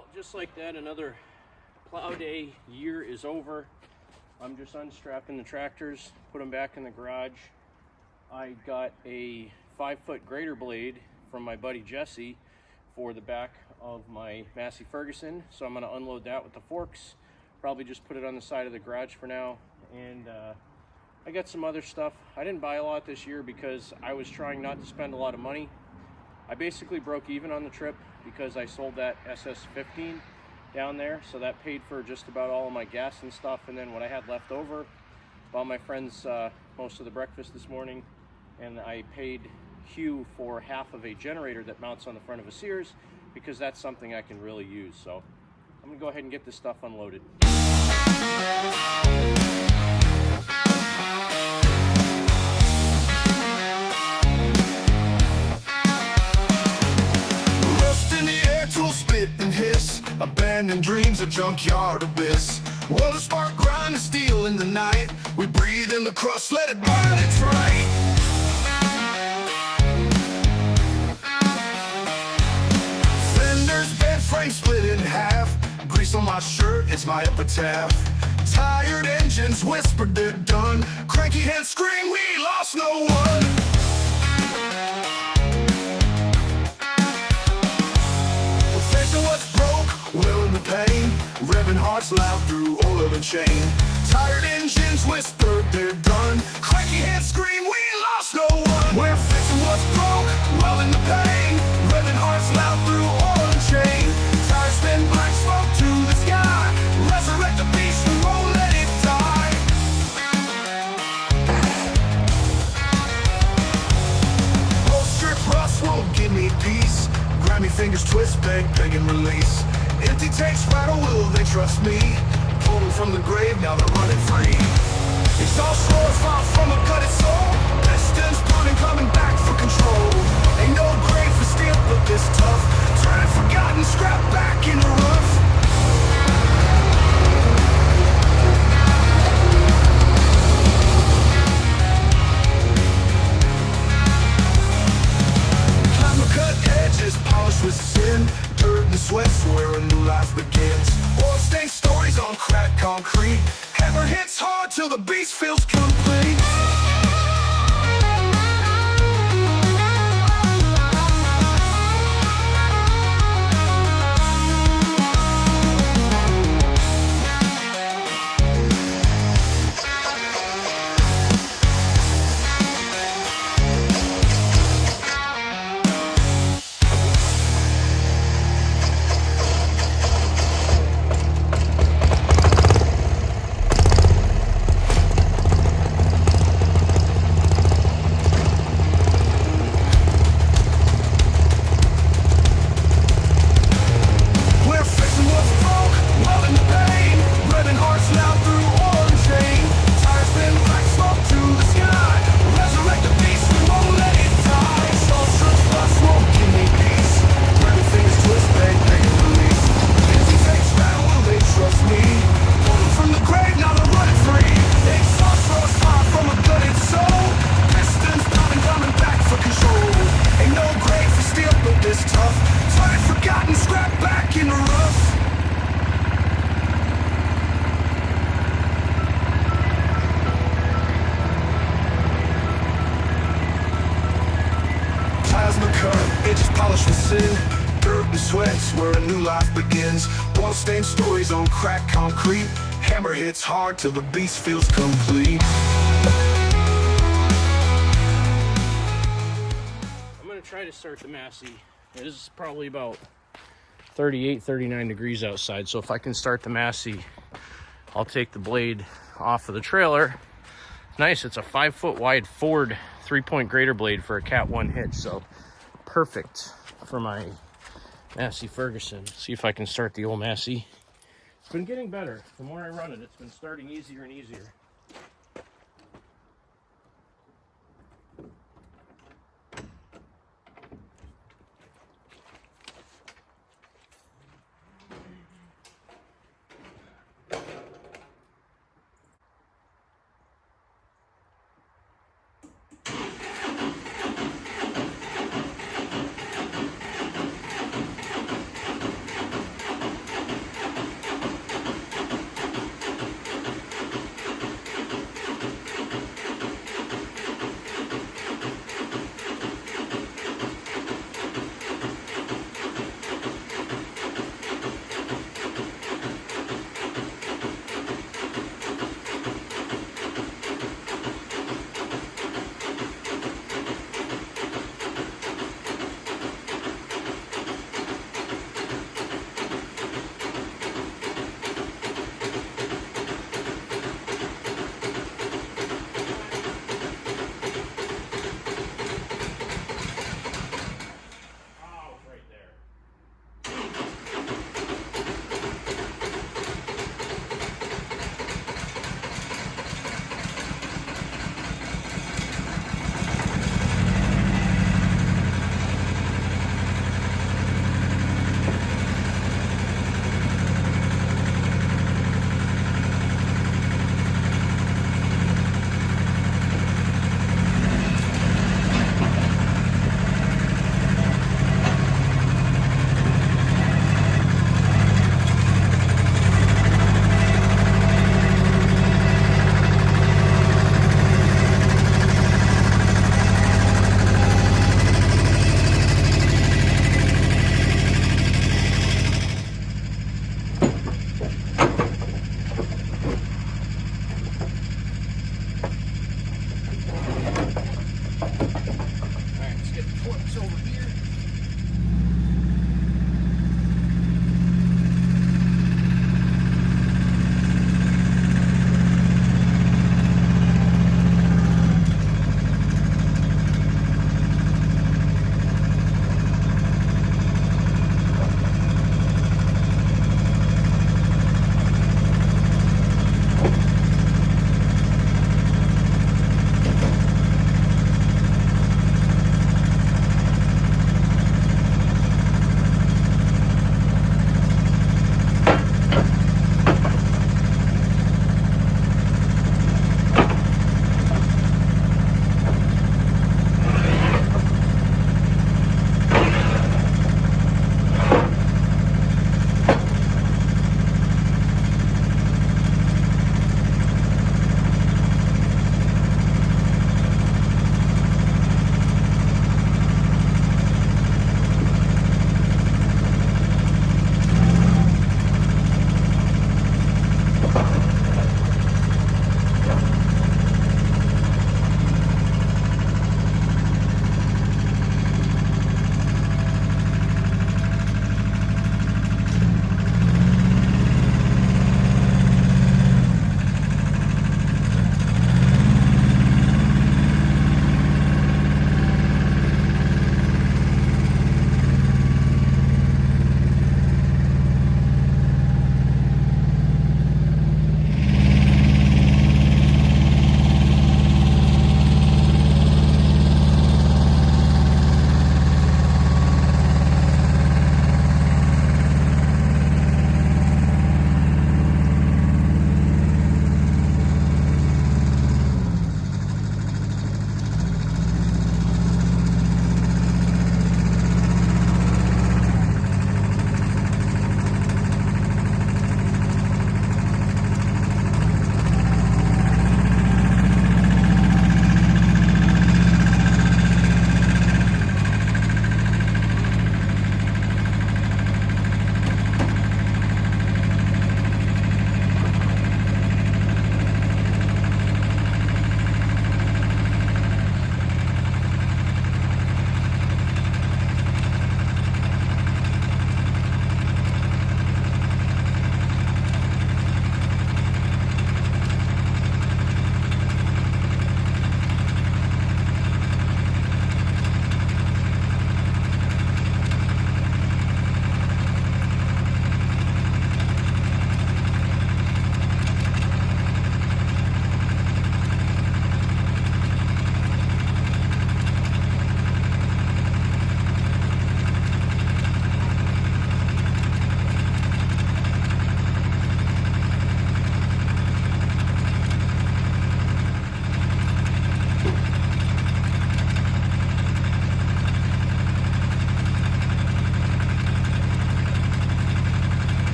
Well, just like that, another plow day year is over. I'm just unstrapping the tractors, put them back in the garage. I got a 5-foot grater blade from my buddy Jesse for the back of my Massey Ferguson, so I'm going to unload that with the forks. Probably just put it on the side of the garage for now. And I got some other stuff. I didn't buy a lot this year because I was trying not to spend a lot of money. I basically broke even on the trip because I sold that SS15 down there, so that paid for just about all of my gas and stuff. And then what I had left over, bought my friends most of the breakfast this morning, and I paid Hugh for half of a generator that mounts on the front of a Sears, because that's something I can really use. So I'm gonna go ahead and get this stuff unloaded. Rust in the air, tools spit and hiss, abandoned dreams, a junkyard abyss. Well, the spark grind and steel in the night. We breathe in the crust, let it burn, it's right. Fenders, bed frame split in half. Grease on my shirt, it's my epitaph. Tired engines whispered they're done. Cranky hands scream, we lost no one. We're facing what's broke, willing the pain. Revving hearts loud through oil and chain. Tired engines whispered they're done. Cranky hands scream, we lost no one. We're fixing what's broke, welling the pain. Revving hearts loud through oil and chain. Tires spin black smoke to the sky. Resurrect the beast and won't let it die. Old strip rust won't give me peace. Grimy fingers twist, beg, beg and release. Empty tanks rattle, will they trust me? Pulled them from the grave, now they're running free. Exhaust roars far from a gutted soul. Pistons burning, coming back for control. Ain't no grave for steel, but this tough. Turn it forgotten, scrap back in the roof. Climb the cut edges, polished with sin. Dirt and sweat's where a new life begins. Oil stained stories on cracked concrete. Hammer hits hard till the beast feels complete. Edges polished with sin, dirt and sweat's where a new life begins. Wall stained stories on cracked concrete. Hammer hits hard till the beast feels complete. I'm gonna try to start the Massey. It is probably about 38, 39 degrees outside, so if I can start the Massey, I'll take the blade off of the trailer. Nice, it's a 5-foot wide Ford 3-point grater blade for a Cat 1 hitch, so perfect for my Massey Ferguson. See if I can start the old Massey. It's been getting better. The more I run it, it's been starting easier and easier.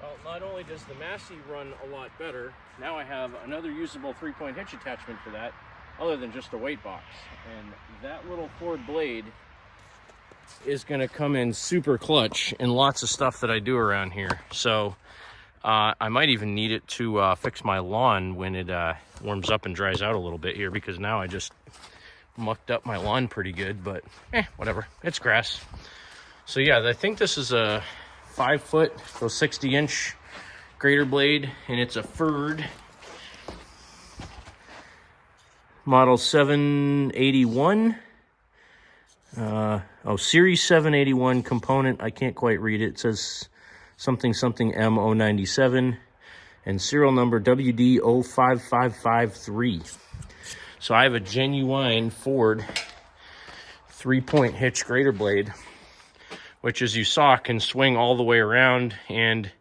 Well, not only does the Massey run a lot better, now I have another usable 3-point hitch attachment for that, other than just a weight box. And that little Ford blade is going to come in super clutch in lots of stuff that I do around here. So I might even need it to fix my lawn when it warms up and dries out a little bit here, because now I just mucked up my lawn pretty good, but whatever, it's grass. So yeah, I think this is a 5-foot, so 60-inch grater blade, and it's a Ford model 781. Series 781 component. I can't quite read it. It says something M097 and serial number WD05553. So I have a genuine Ford 3-point hitch grater blade, which, as you saw, can swing all the way around, and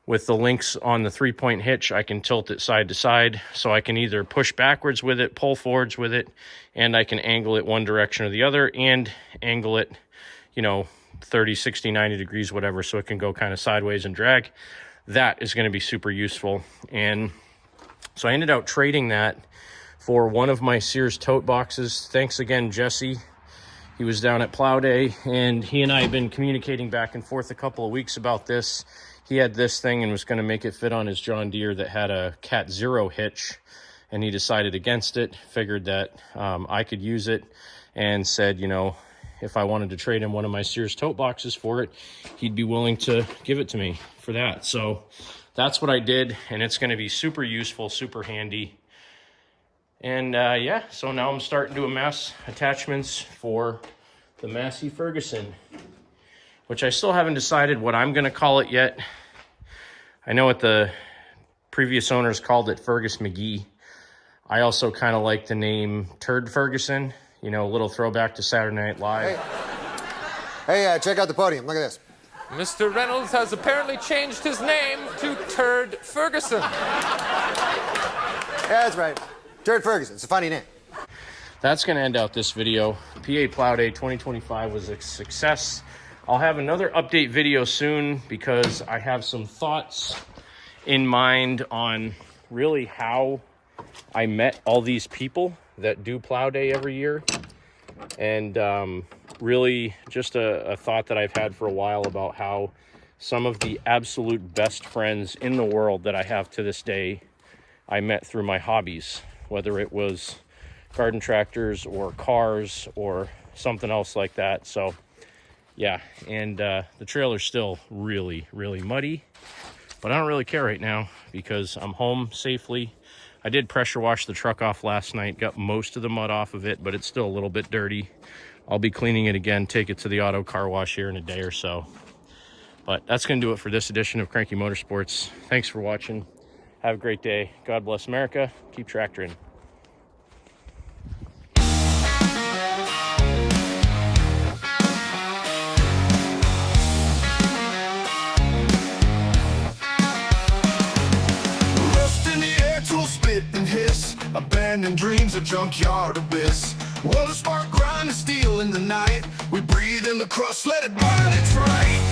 with the links on the 3-point hitch, I can tilt it side to side, so I can either push backwards with it, pull forwards with it, and I can angle it one direction or the other, and angle it, 30, 60, 90 degrees, whatever, so it can go kind of sideways and drag. That is going to be super useful. And so I ended up trading that for one of my Sears tote boxes. Thanks again, Jesse. He was down at Plow Day, and he and I have been communicating back and forth a couple of weeks about this. He had this thing and was going to make it fit on his John Deere that had a Cat 0 hitch, and he decided against it, figured that I could use it, and said, if I wanted to trade him one of my Sears tote boxes for it, he'd be willing to give it to me for that. So that's what I did, and it's going to be super useful, super handy. And yeah, so now I'm starting to amass attachments for the Massey Ferguson, which I still haven't decided what I'm going to call it yet. I know what the previous owners called it, Fergus McGee. I also kind of like the name Turd Ferguson, a little throwback to Saturday Night Live. Hey, check out the podium. Look at this. Mr. Reynolds has apparently changed his name to Turd Ferguson. Yeah, that's right. Turd Ferguson. It's a funny name. That's going to end out this video. PA Plow Day 2025 was a success. I'll have another update video soon, because I have some thoughts in mind on really how I met all these people that do Plow Day every year. And really just a thought that I've had for a while about how some of the absolute best friends in the world that I have to this day, I met through my hobbies, whether it was garden tractors or cars or something else like that. So yeah, and the trailer's still really, really muddy, but I don't really care right now because I'm home safely. I did pressure wash the truck off last night, got most of the mud off of it, but it's still a little bit dirty. I'll be cleaning it again, take it to the auto car wash here in a day or so. But that's going to do it for this edition of Cranky Motorsports. Thanks for watching. Have a great day. God bless America. Keep tractoring. Abandoned dreams, a junkyard abyss. Well, a spark grind of steel in the night. We breathe in the crust, let it burn, it's right.